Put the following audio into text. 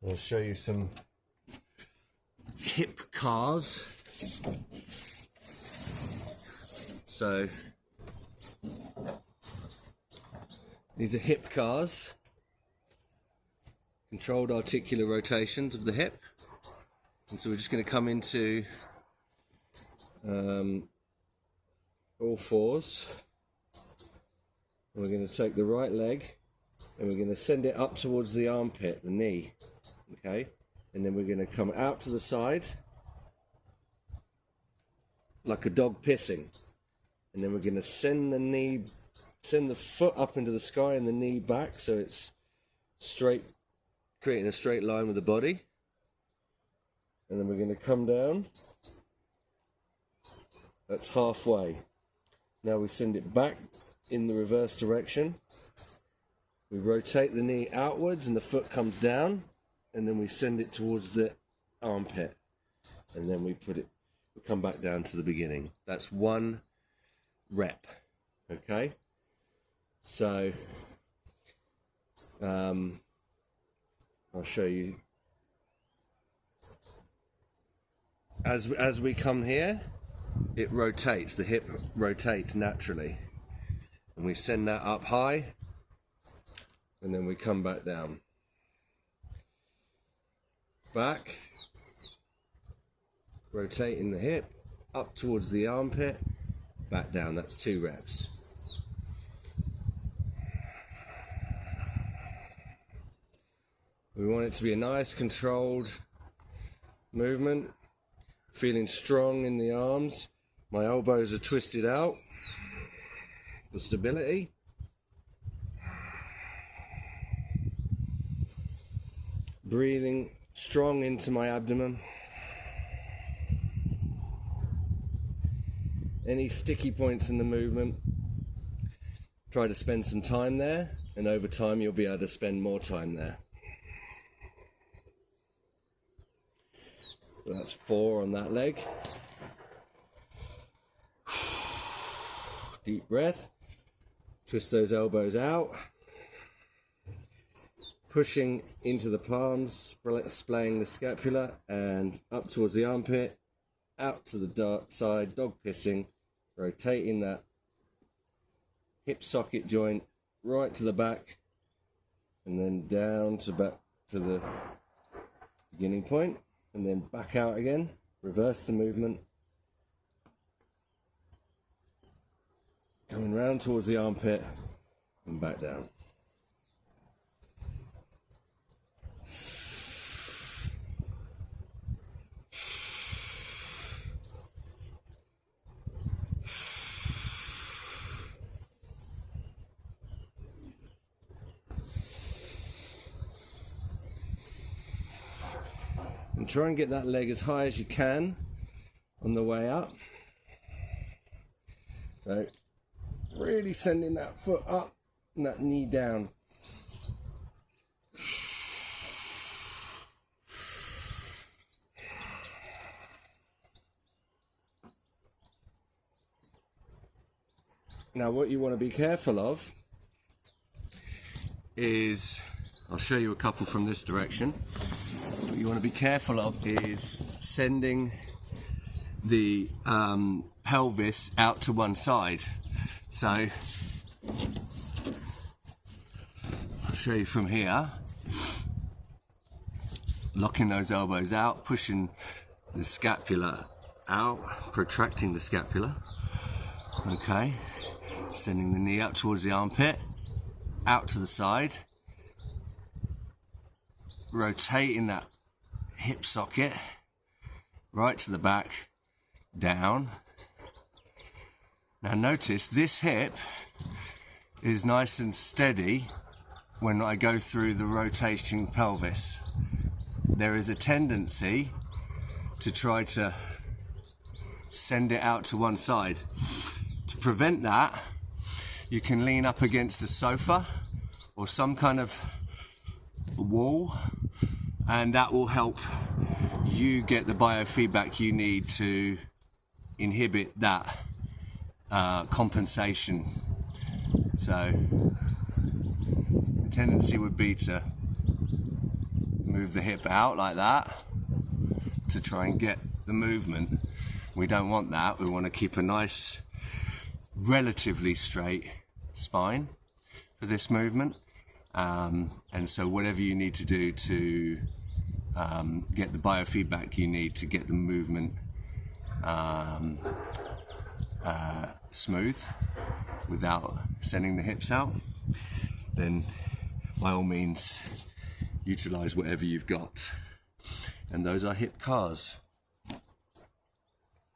I'll show you some hip cars. So these are hip cars, controlled articular rotations of the hip. And so we're just going to come into all fours. And we're going to take the right leg and we're going to send it up towards the armpit, the knee. Okay, and then we're going to come out to the side like a dog pissing, and then we're going to send the foot up into the sky and the knee back so it's straight, creating a straight line with the body. And then we're going to come down. That's halfway. Now we send it back in the reverse direction. We rotate the knee outwards and the foot comes down, and then we send it towards the armpit, and then we come back down to the beginning. That's 1 rep. Okay, so I'll show you. As we come here, it rotates, the hip rotates naturally, and we send that up high, and then we come back down. Back, rotating the hip up towards the armpit, back down. That's 2 reps. We want it to be a nice controlled movement, feeling strong in the arms. My elbows are twisted out for stability. Breathing strong into my abdomen. Any sticky points in the movement, try to spend some time there, and over time you'll be able to spend more time there. So that's 4 on that leg. Deep breath. Twist those elbows out. Pushing into the palms, splaying the scapula, and up towards the armpit, out to the dark side, dog pissing, rotating that hip socket joint right to the back, and then down to back to the beginning point, and then back out again. Reverse the movement, coming round towards the armpit and back down. And try and get that leg as high as you can on the way up. So really sending that foot up and that knee down. Now what you want to be careful of is, I'll show you a couple from this direction. What you want to be careful of is sending the pelvis out to one side. So I'll show you from here, locking those elbows out, pushing the scapula out, protracting the scapula. Okay, sending the knee up towards the armpit, out to the side, rotating that hip socket right to the back, down. Now notice this hip is nice and steady when I go through the rotating pelvis. There is a tendency to try to send it out to one side. To prevent that, you can lean up against a sofa or some kind of wall, and that will help you get the biofeedback you need to inhibit that compensation. So the tendency would be to move the hip out like that to try and get the movement. We don't want that. We want to keep a nice, relatively straight spine for this movement. And so whatever you need to do to get the biofeedback you need to get the movement smooth without sending the hips out, then by all means utilize whatever you've got. And those are hip cars.